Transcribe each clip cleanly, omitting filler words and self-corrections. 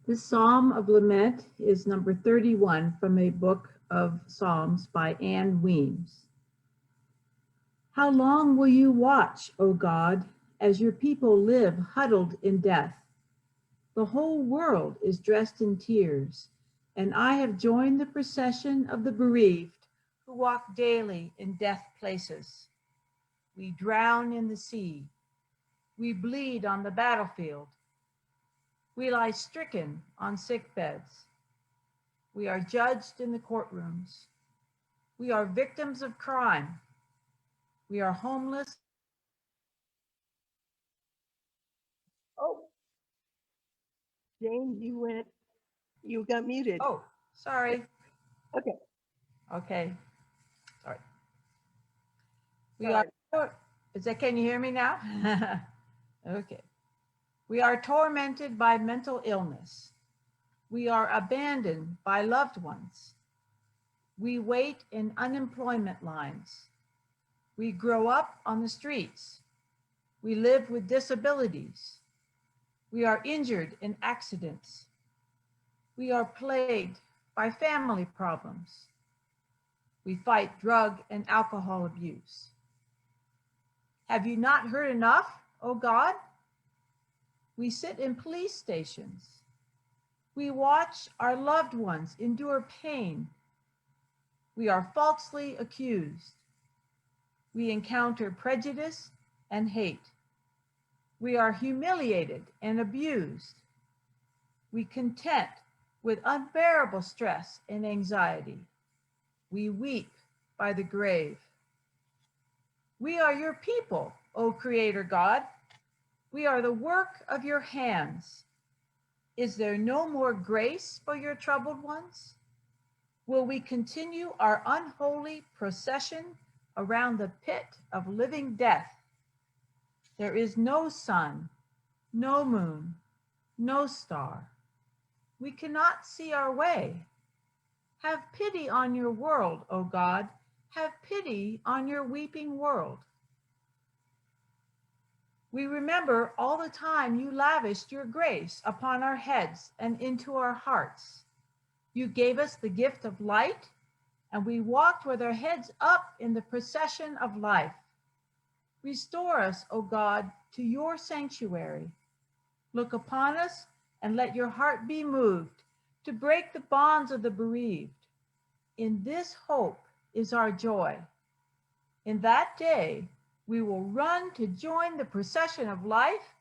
This Psalm of Lament is number 31 from a book of Psalms by Anne Weems. How long will you watch, O God, as your people live huddled in death? The whole world is dressed in tears, and I have joined the procession of the bereaved who walk daily in death places. We drown in the sea. We bleed on the battlefield. We lie stricken on sick beds. We are judged in the courtrooms. We are victims of crime. We are homeless. Oh, Jane, you got muted. Oh, sorry. Okay, Okay, sorry. We are, sorry. can you hear me now? Okay. We are tormented by mental illness. We are abandoned by loved ones. We wait in unemployment lines. We grow up on the streets. We live with disabilities. We are injured in accidents. We are plagued by family problems. We fight drug and alcohol abuse. Have you not heard enough, O God? We sit in police stations. We watch our loved ones endure pain. We are falsely accused. We encounter prejudice and hate. We are humiliated and abused. We contend with unbearable stress and anxiety. We weep by the grave. We are your people, O Creator God. We are the work of your hands. Is there no more grace for your troubled ones? Will we continue our unholy procession around the pit of living death? There is no sun, no moon, no star. We cannot see our way. Have pity on your world, O God. Have pity on your weeping world. We remember all the time you lavished your grace upon our heads and into our hearts. You gave us the gift of light, and we walked with our heads up in the procession of life. Restore us, O God, to your sanctuary. Look upon us and let your heart be moved to break the bonds of the bereaved. In this hope is our joy. In that day, we will run to join the procession of life,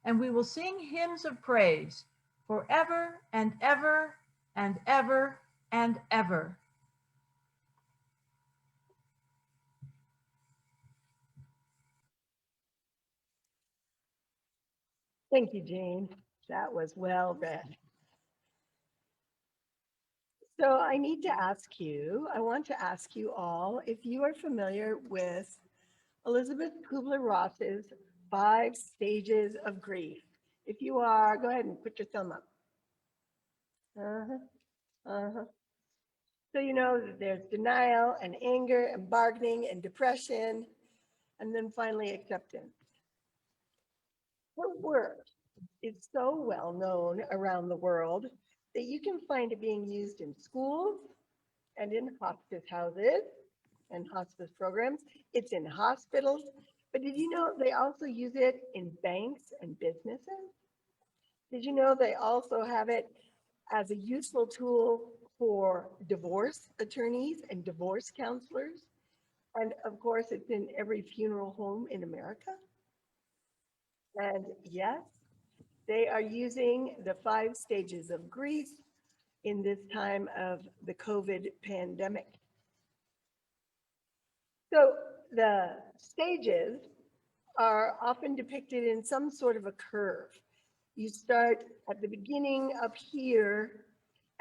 and we will sing hymns of praise forever and ever and ever and ever. Thank you, Jane. That was well read. So I want to ask you all if you are familiar with Elizabeth Kubler-Ross's 5 stages of grief. If you are, go ahead and put your thumb up. Uh-huh, uh-huh. So you know that there's denial and anger and bargaining and depression, and then finally acceptance. Her work is so well known around the world that you can find it being used in schools and in hospice houses and hospice programs. It's in hospitals. But did you know they also use it in banks and businesses? Did you know they also have it as a useful tool for divorce attorneys and divorce counselors? And of course, it's in every funeral home in America. And yes, they are using the 5 stages of grief in this time of the COVID pandemic. So the stages are often depicted in some sort of a curve. You start at the beginning up here,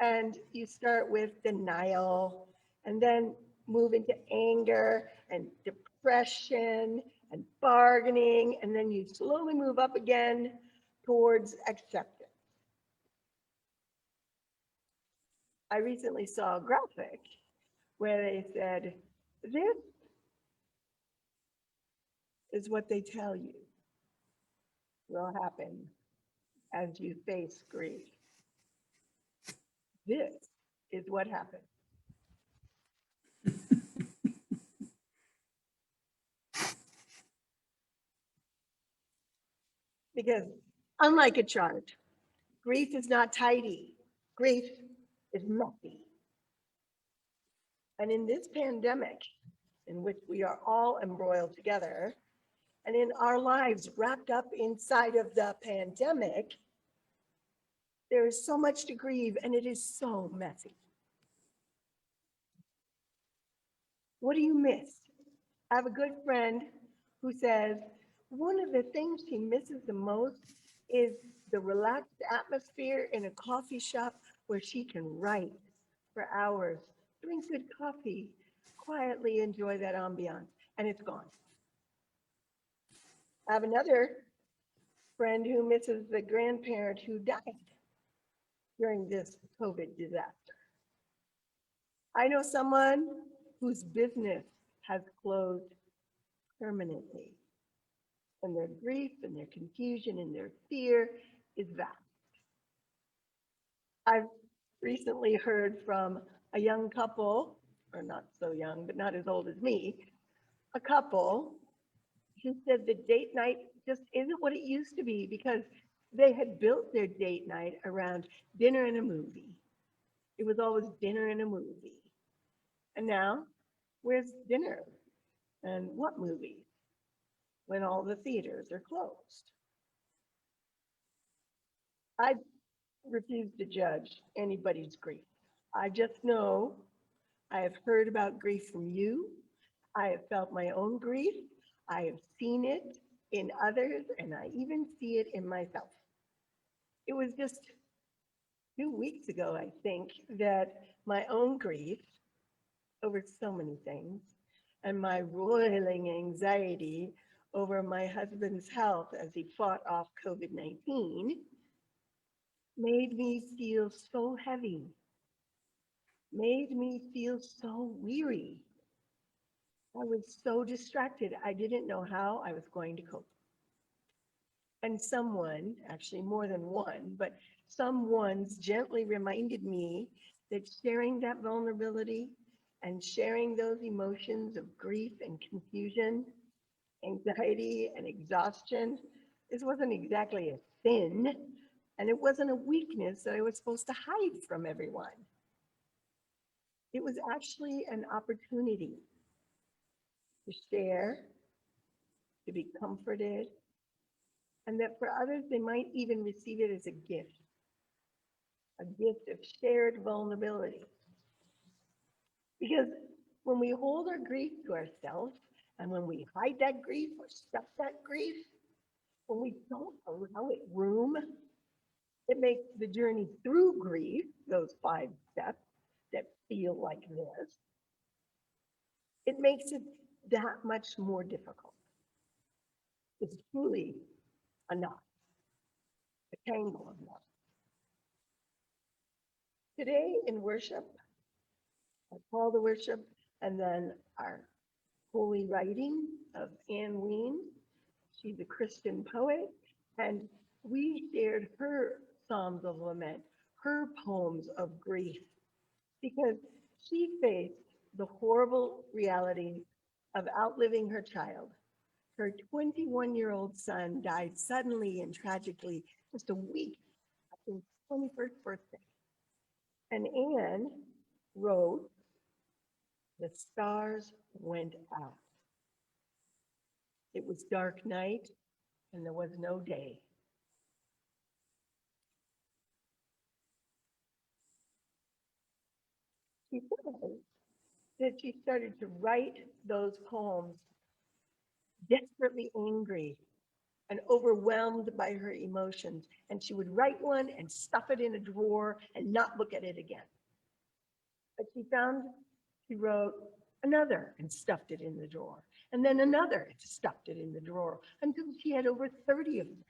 and you start with denial, and then move into anger and depression and bargaining, and then you slowly move up again towards acceptance. I recently saw a graphic where they said, this is what they tell you will happen as you face grief. This is what happened. Because unlike a chart, grief is not tidy. Grief is messy. And in this pandemic, in which we are all embroiled together, and in our lives wrapped up inside of the pandemic, there is so much to grieve, and it is so messy. What do you miss? I have a good friend who says one of the things she misses the most is the relaxed atmosphere in a coffee shop where she can write for hours, drink good coffee, quietly enjoy that ambiance, and it's gone. I have another friend who misses the grandparent who died during this COVID disaster. I know someone whose business has closed permanently, and their grief and their confusion and their fear is vast. I've recently heard from a young couple, or not so young, but not as old as me, a couple who said the date night just isn't what it used to be because they had built their date night around dinner and a movie. It was always dinner and a movie. And now, where's dinner? And what movies? When all the theaters are closed. I refuse to judge anybody's grief. I just know I have heard about grief from you. I have felt my own grief. I have seen it in others, and I even see it in myself. It was just 2 weeks ago, I think, that my own grief over so many things and my roiling anxiety over my husband's health as he fought off COVID-19 made me feel so heavy, made me feel so weary. I was so distracted, I didn't know how I was going to cope. And someone, actually more than one, but someone's gently reminded me that sharing that vulnerability and sharing those emotions of grief and confusion, anxiety and exhaustion, this wasn't exactly a sin, and it wasn't a weakness that I was supposed to hide from everyone. It was actually an opportunity to share, to be comforted, and that for others, they might even receive it as a gift of shared vulnerability. Because when we hold our grief to ourselves, and when we hide that grief or stuff that grief, when we don't allow it room, it makes the journey through grief, those 5 steps that feel like this, it makes it that much more difficult. It's truly a knot, a tangle of knots. Today in worship, our call to worship, and then our holy writing of Anne Ween. She's a Christian poet, and we shared her Psalms of Lament, her poems of grief, because she faced the horrible reality of outliving her child. Her 21-year-old son died suddenly and tragically just a week after his 21st birthday. And Anne wrote, "The stars went out. It was dark night and there was no day. She says that she started to write those poems desperately angry and overwhelmed by her emotions. And she would write one and stuff it in a drawer and not look at it again. But she wrote another and stuffed it in the drawer. And then another and stuffed it in the drawer until she had over 30 of them.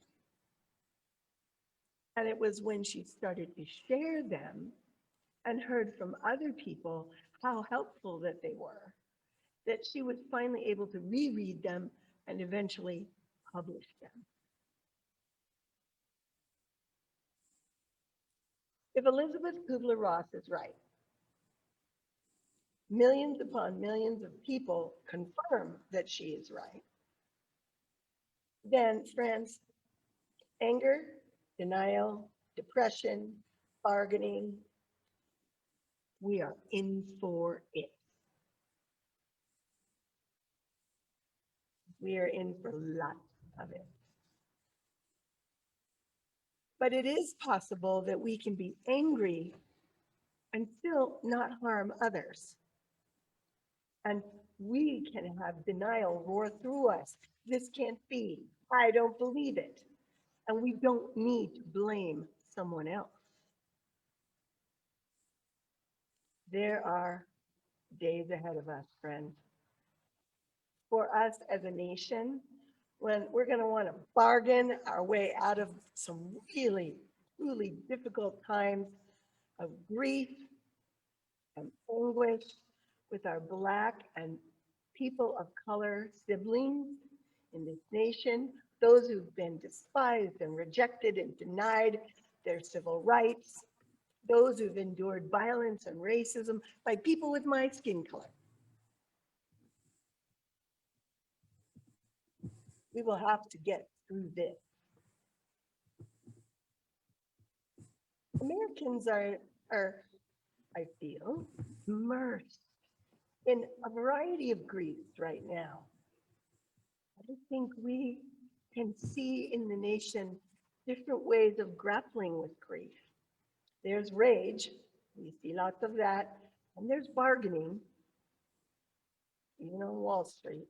And it was when she started to share them and heard from other people how helpful that they were, that she was finally able to reread them and eventually publish them. If Elizabeth Kubler-Ross is right, millions upon millions of people confirm that she is right, then, friends, anger, denial, depression, bargaining, we are in for it. We are in for lots of it. But it is possible that we can be angry and still not harm others. And we can have denial roar through us. This can't be. I don't believe it. And we don't need to blame someone else. There are days ahead of us, friends. For us as a nation, when we're going to want to bargain our way out of some really, really difficult times of grief and anguish with our Black and people of color siblings in this nation, those who've been despised and rejected and denied their civil rights, those who've endured violence and racism by people with my skin color. We will have to get through this. Americans are, I feel, immersed in a variety of griefs right now. I think we can see in the nation different ways of grappling with grief. There's rage, we see lots of that, and there's bargaining, even on Wall Street.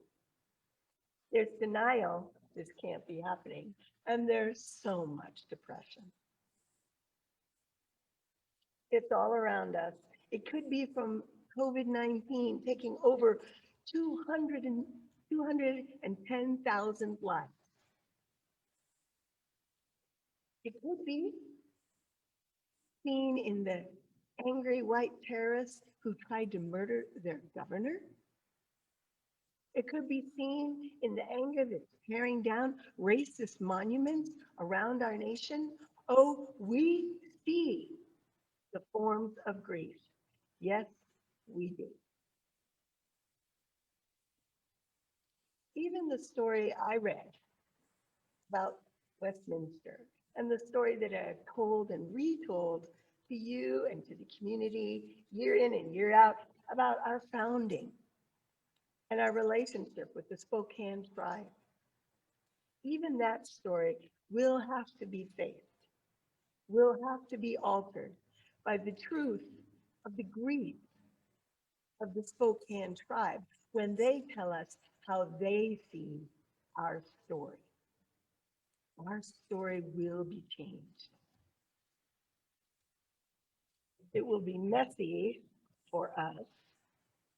There's denial, this can't be happening, and there's so much depression. It's all around us. It could be from COVID-19 taking over 210,000 lives. It could be seen in the angry white terrorists who tried to murder their governor. It could be seen in the anger that's tearing down racist monuments around our nation. Oh, we see the forms of grief. Yes, we do. Even the story I read about Westminster and the story that I have told and retold to you and to the community year in and year out about our founding and our relationship with the Spokane tribe. Even that story will have to be faced, will have to be altered by the truth of the grief of the Spokane tribe when they tell us how they see our story. Our story will be changed. It will be messy for us,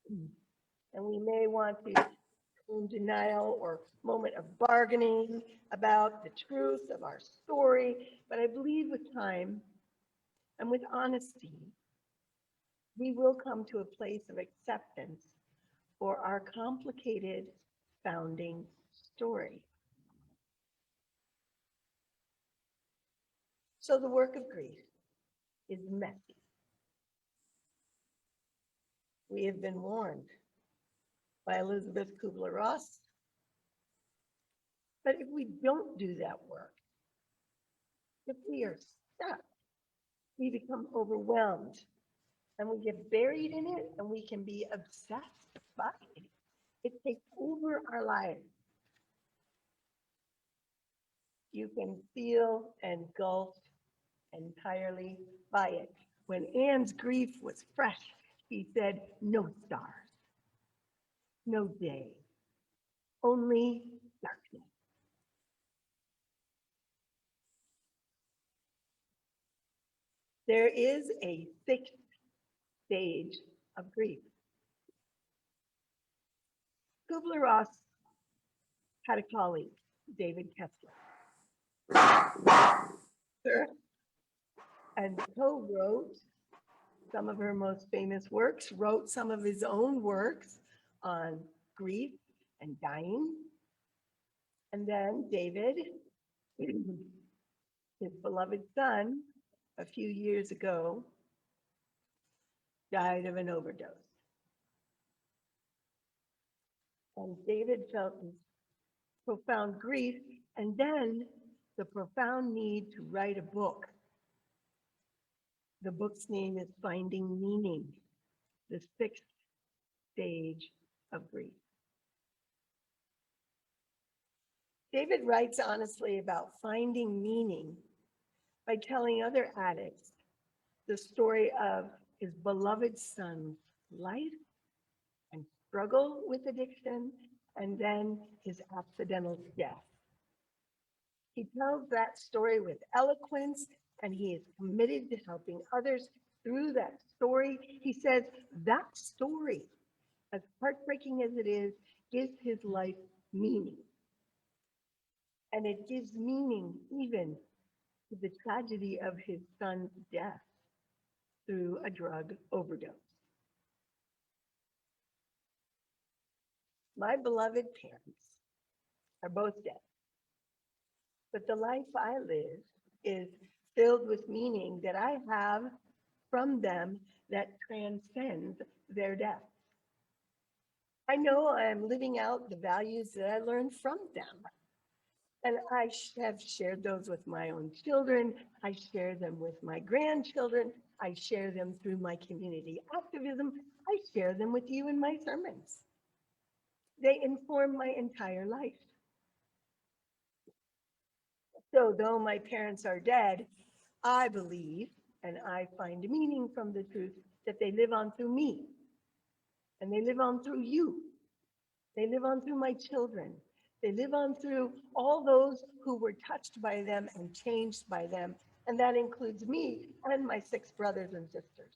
and we may want to in denial or moment of bargaining about the truth of our story, but I believe with time and with honesty, we will come to a place of acceptance for our complicated founding story. So the work of grief is messy. We have been warned by Elizabeth Kubler-Ross. But if we don't do that work, if we are stuck, we become overwhelmed and we get buried in it and we can be obsessed by it. It takes over our lives. You can feel engulfed entirely by it. When Anne's grief was fresh, she said, no stars, no day, only darkness. There is a sixth stage of grief. Kubler-Ross had a colleague, David Kessler, and co-wrote some of her most famous works, wrote some of his own works on grief and dying. And then David, his beloved son, a few years ago died of an overdose. And David felt this profound grief and then the profound need to write a book. The book's name is Finding Meaning, the sixth stage of grief. David writes honestly about finding meaning by telling other addicts the story of his beloved son's life and struggle with addiction, and then his accidental death. He tells that story with eloquence, and he is committed to helping others through that story. He says that story, as heartbreaking as it is, gives his life meaning. And it gives meaning even to the tragedy of his son's death through a drug overdose. My beloved parents are both dead, but the life I live is filled with meaning that I have from them that transcends their death. I know I'm living out the values that I learned from them. And I have shared those with my own children. I share them with my grandchildren. I share them through my community activism. I share them with you in my sermons. They inform my entire life. So though my parents are dead, I believe and I find meaning from the truth that they live on through me. And they live on through you. They live on through my children. They live on through all those who were touched by them and changed by them. And that includes me and my 6 brothers and sisters.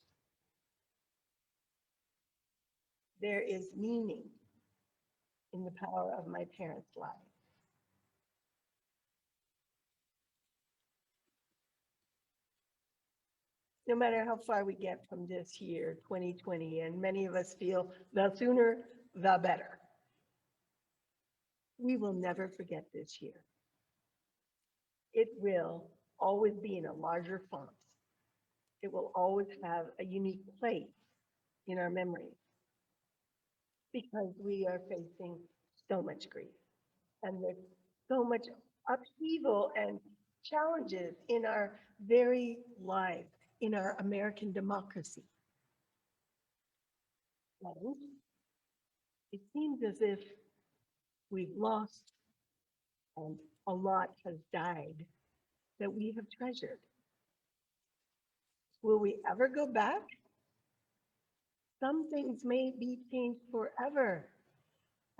There is meaning in the power of my parents' lives. No matter how far we get from this year, 2020, and many of us feel the sooner, the better, we will never forget this year. It will always be in a larger font. It will always have a unique place in our memories because we are facing so much grief and there's so much upheaval and challenges in our very lives, in our American democracy. And it seems as if we've lost and a lot has died that we have treasured. Will we ever go back? Some things may be changed forever,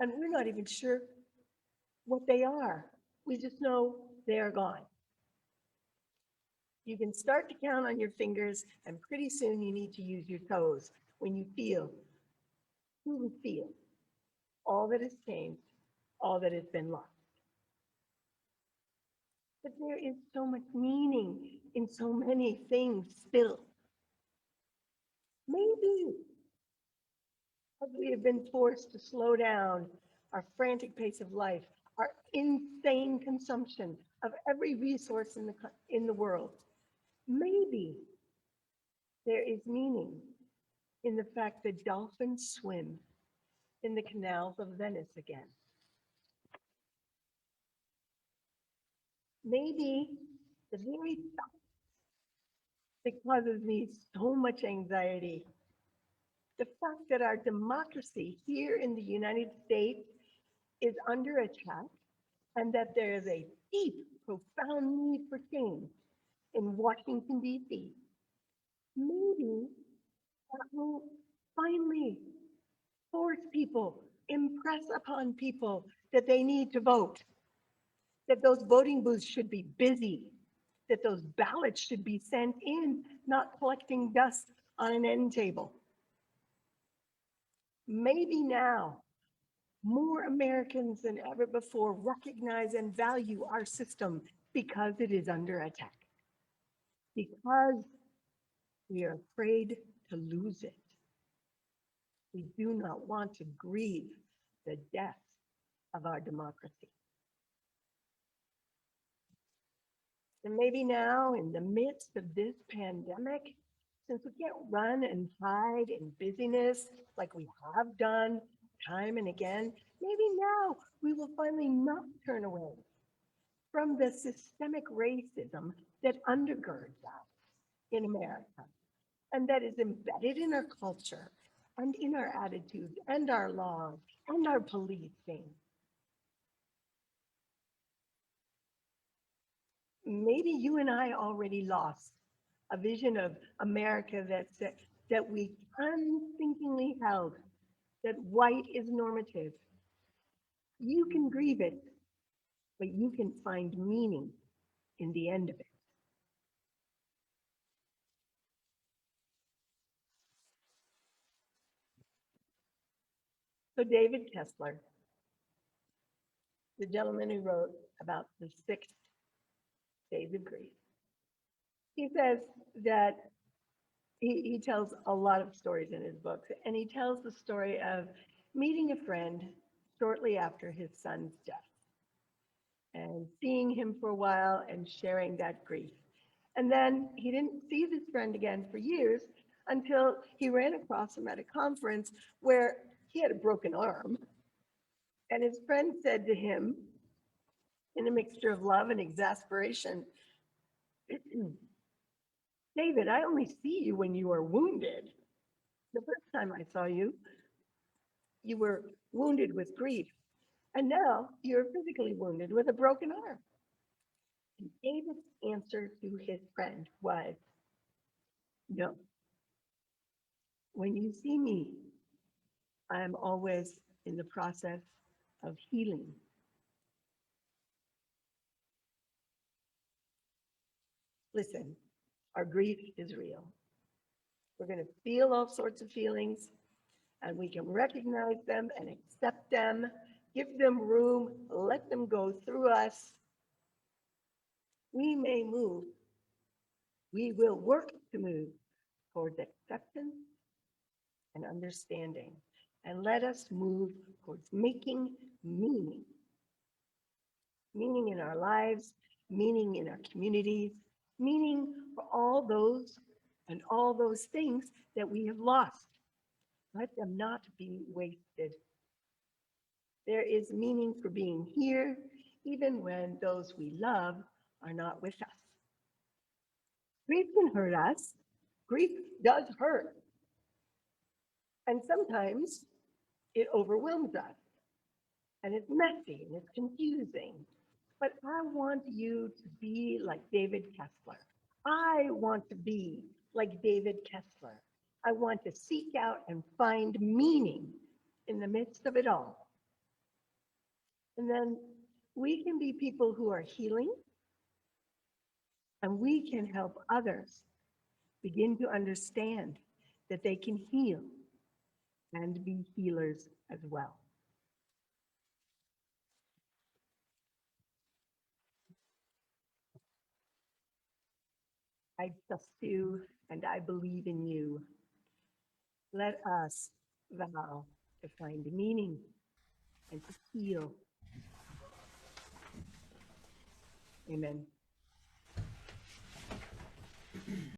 and we're not even sure what they are. We just know they are gone. You can start to count on your fingers, and pretty soon you need to use your toes when you truly feel all that has changed, all that has been lost. But there is so much meaning in so many things still. Maybe as we have been forced to slow down our frantic pace of life, our insane consumption of every resource in the world, maybe there is meaning in the fact that dolphins swim in the canals of Venice again. Maybe the very thought that causes me so much anxiety, the fact that our democracy here in the United States is under attack and that there is a deep, profound need for change in Washington, D.C. Maybe that will finally force people, impress upon people that they need to vote, that those voting booths should be busy, that those ballots should be sent in, not collecting dust on an end table. Maybe now, more Americans than ever before recognize and value our system because it is under attack, because we are afraid to lose it. We do not want to grieve the death of our democracy. And maybe now, in the midst of this pandemic, since we can't run and hide in busyness like we have done time and again, maybe now we will finally not turn away from the systemic racism that undergirds us in America and that is embedded in our culture and in our attitudes and our laws and our policing. Maybe you and I already lost a vision of America that we unthinkingly held, that white is normative. You can grieve it, but you can find meaning in the end of it. So David Kessler, the gentleman who wrote about the 6 days of grief, he says that he tells a lot of stories in his books, and he tells the story of meeting a friend shortly after his son's death and seeing him for a while and sharing that grief. And then he didn't see this friend again for years until he ran across him at a conference where he had a broken arm. And his friend said to him, in a mixture of love and exasperation, David, I only see you when you are wounded. The first time I saw you, you were wounded with grief. And now you're physically wounded with a broken arm. And David's answer to his friend was, no, when you see me, I am always in the process of healing. Listen, our grief is real. We're going to feel all sorts of feelings, and we can recognize them and accept them, give them room, let them go through us. We may move, we will work to move towards acceptance and understanding. And let us move towards making meaning. Meaning in our lives, meaning in our communities, meaning for all those and all those things that we have lost. Let them not be wasted. There is meaning for being here, even when those we love are not with us. Grief can hurt us. Grief does hurt. And sometimes it overwhelms us. And it's messy and it's confusing. But I want you to be like David Kessler. I want to be like David Kessler. I want to seek out and find meaning in the midst of it all. And then we can be people who are healing, and we can help others begin to understand that they can heal and be healers as well. I trust you and I believe in you. Let us vow to find meaning and to heal. Amen.